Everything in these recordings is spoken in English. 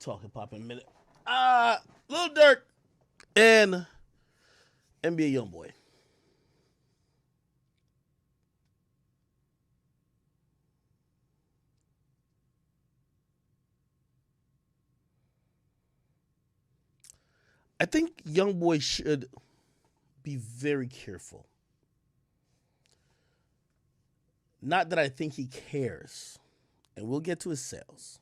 talk hip hop in a minute. Lil Durk and NBA YoungBoy. I think YoungBoy should be very careful. Not that I think he cares, and we'll get to his sales.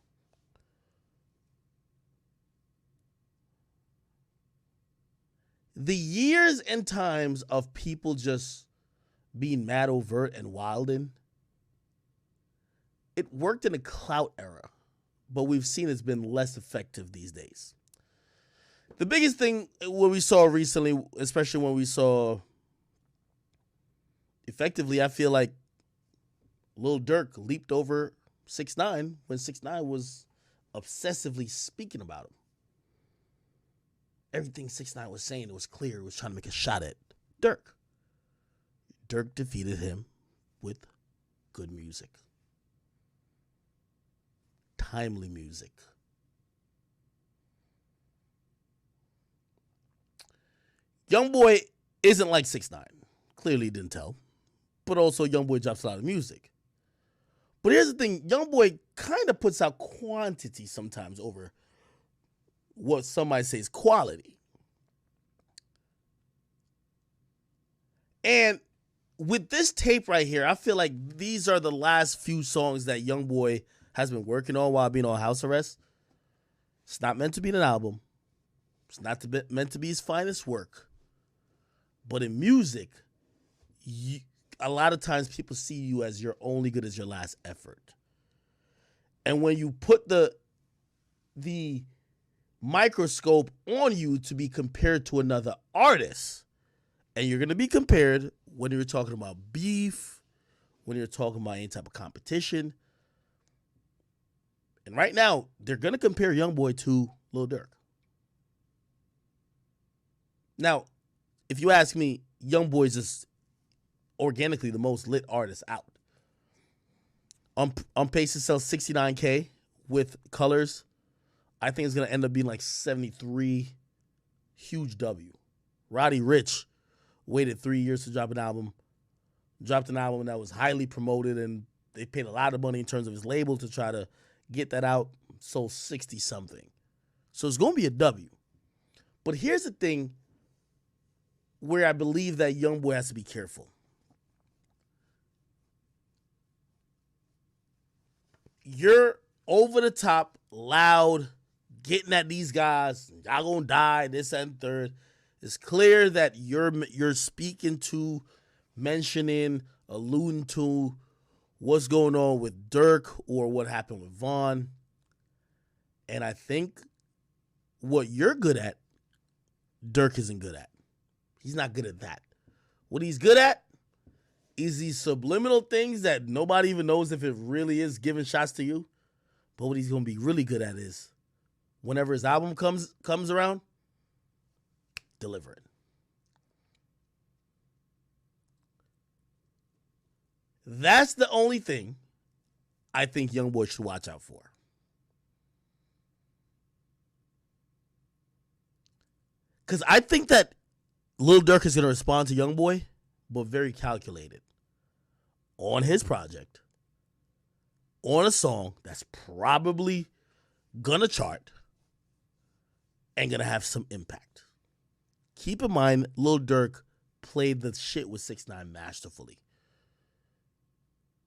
The years and times of people just being mad overt and wilding, it worked in a clout era, but we've seen it's been less effective these days. The biggest thing what we saw recently, especially when we saw effectively, I feel like Lil Durk leaped over 6ix9ine when 6ix9ine was obsessively speaking about him. Everything 6ix9ine was saying, it was clear. It was trying to make a shot at Durk. Durk defeated him with good music. Timely music. YoungBoy isn't like 6ix9ine. Clearly didn't tell. But also YoungBoy drops a lot of music. But here's the thing. YoungBoy kind of puts out quantity sometimes over what some might say is quality. And with this tape right here, I feel like these are the last few songs that YoungBoy has been working on while being on house arrest. It's not meant to be an album. It's not meant to be his finest work. But in music, a lot of times people see you as you're only good as your last effort. And when you put the microscope on you to be compared to another artist, and you're going to be compared when you're talking about beef, when you're talking about any type of competition. And right now, they're going to compare YoungBoy to Lil Durk. Now, if you ask me, YoungBoy is just organically the most lit artist out. On pace to sell 69K with colors. I think it's going to end up being like 73. Huge W. Roddy Ricch waited 3 years to drop an album. Dropped an album that was highly promoted, and they paid a lot of money in terms of his label to try to get that out. Sold 60-something. So it's going to be a W. But here's the thing where I believe that YoungBoy has to be careful. You're over the top, loud, getting at these guys. Y'all gonna die, this and third. It's clear that you're speaking to, mentioning, alluding to what's going on with Durk or what happened with Vaughn. And I think what you're good at, Durk isn't good at. He's not good at that. What he's good at is these subliminal things that nobody even knows if it really is giving shots to you. But what he's going to be really good at is whenever his album comes around, deliver it. That's the only thing I think YoungBoy should watch out for. Because I think that Lil Durk is going to respond to YoungBoy, but very calculated. On his project. On a song that's probably going to chart and going to have some impact. Keep in mind, Lil Durk played the shit with 6ix9ine masterfully.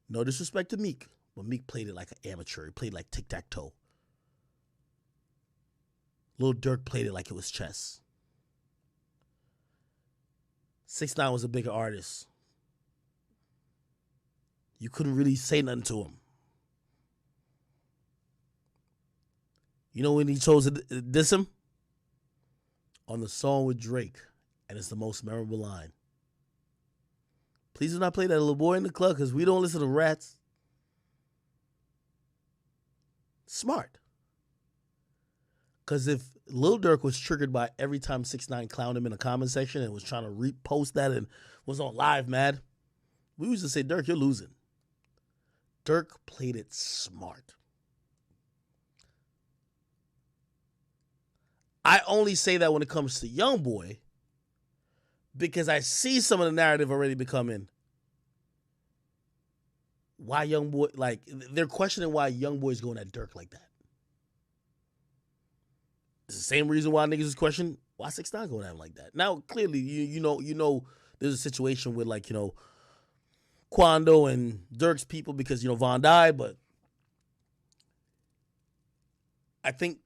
No disrespect to Meek, but Meek played it like an amateur. He played like tic-tac-toe. Lil Durk played it like it was chess. 6ix9ine was a bigger artist. You couldn't really say nothing to him. You know when he chose to diss him? On the song with Drake. And it's the most memorable line. Please do not play that little boy in the club because we don't listen to rats. Smart. Because if Lil Durk was triggered by every time 6ix9ine clowned him in the comment section and was trying to repost that and was on live mad, we used to say, Durk, you're losing. Durk played it smart. I only say that when it comes to YoungBoy because I see some of the narrative already becoming why YoungBoy, like they're questioning why YoungBoy's going at Dirk like that. It's the same reason why niggas is questioning why 6ix9ine going at him like that. Now clearly you know there's a situation with like Quando and Dirk's people because Von died, but I think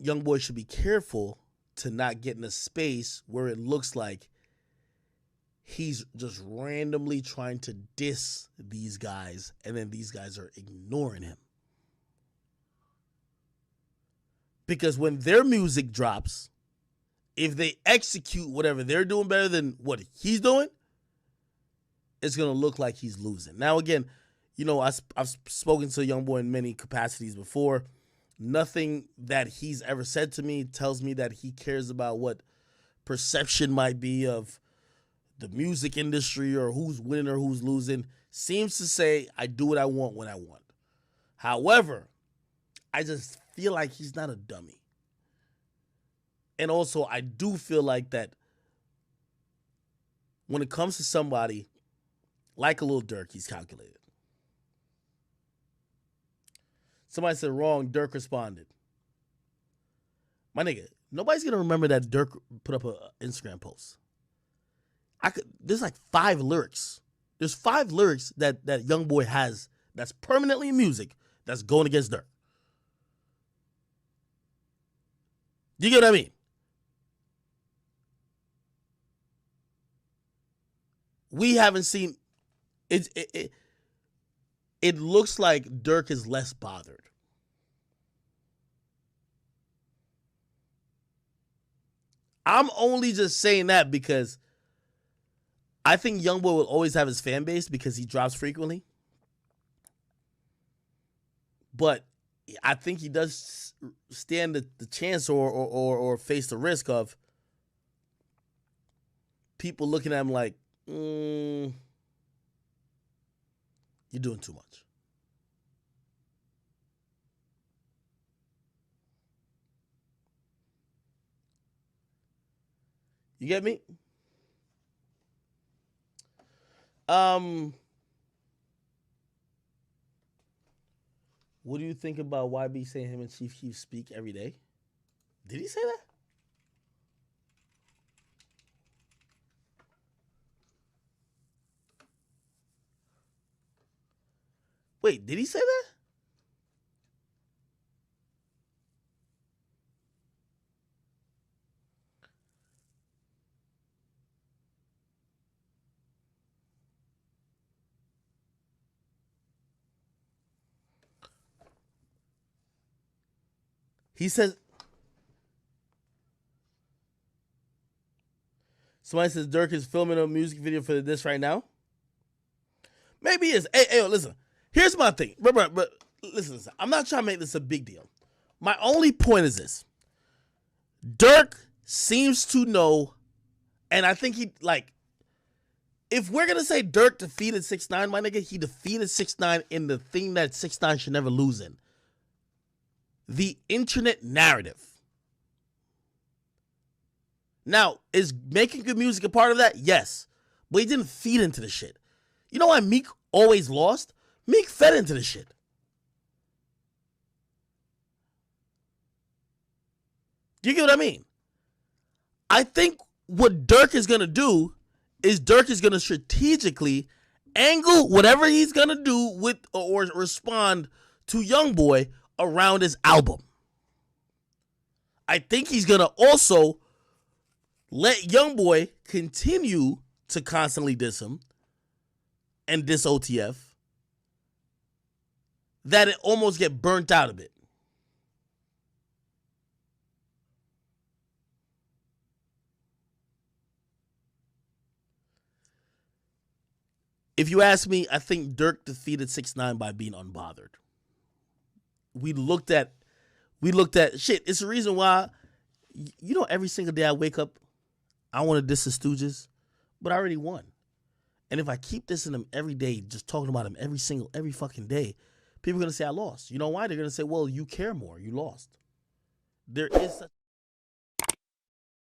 YoungBoy should be careful to not get in a space where it looks like he's just randomly trying to diss these guys and then these guys are ignoring him. Because when their music drops, if they execute whatever they're doing better than what he's doing, it's going to look like he's losing. Now, again, I've spoken to YoungBoy in many capacities before. Nothing that he's ever said to me tells me that he cares about what perception might be of the music industry or who's winning or who's losing. Seems to say, I do what I want when I want. However, I just feel like he's not a dummy. And also, I do feel like that when it comes to somebody like a Lil Durk, he's calculated. Somebody said wrong, Durk responded. My nigga, nobody's going to remember that Durk put up an Instagram post. There's like 5 lyrics. There's 5 lyrics that YoungBoy has that's permanently in music that's going against Durk. Do you get what I mean? We haven't seen it. It looks like Durk is less bothered. I'm only just saying that because I think YoungBoy will always have his fan base because he drops frequently. But I think he does stand the chance or face the risk of people looking at him like, you're doing too much. You get me? What do you think about YB saying him and Chief Keef speak every day? Did he say that? Wait, did he say that? He says, somebody says Durk is filming a music video for this right now. Maybe he is. Hey, listen. Here's my thing. But listen, I'm not trying to make this a big deal. My only point is this. Durk seems to know, and I think he, like, if we're going to say Durk defeated 6ix9ine, my nigga, he defeated 6ix9ine in the thing that 6ix9ine should never lose in. The internet narrative. Now, is making good music a part of that? Yes. But he didn't feed into the shit. You know why Meek always lost? Meek fed into the shit. Do you get what I mean? I think what Durk is going to do is Durk is going to strategically angle whatever he's going to do with or respond to YoungBoy around his album. I think he's going to also let YoungBoy continue to constantly diss him and diss OTF, that it almost get burnt out a bit. If you ask me, I think Durk defeated 6ix9ine by being unbothered. We looked at shit. It's the reason why, every single day I wake up, I want to diss the Stooges, but I already won. And if I keep dissing them every day, just talking about them every fucking day, people are going to say I lost. You know why? They're going to say, well, you care more. You lost. There is such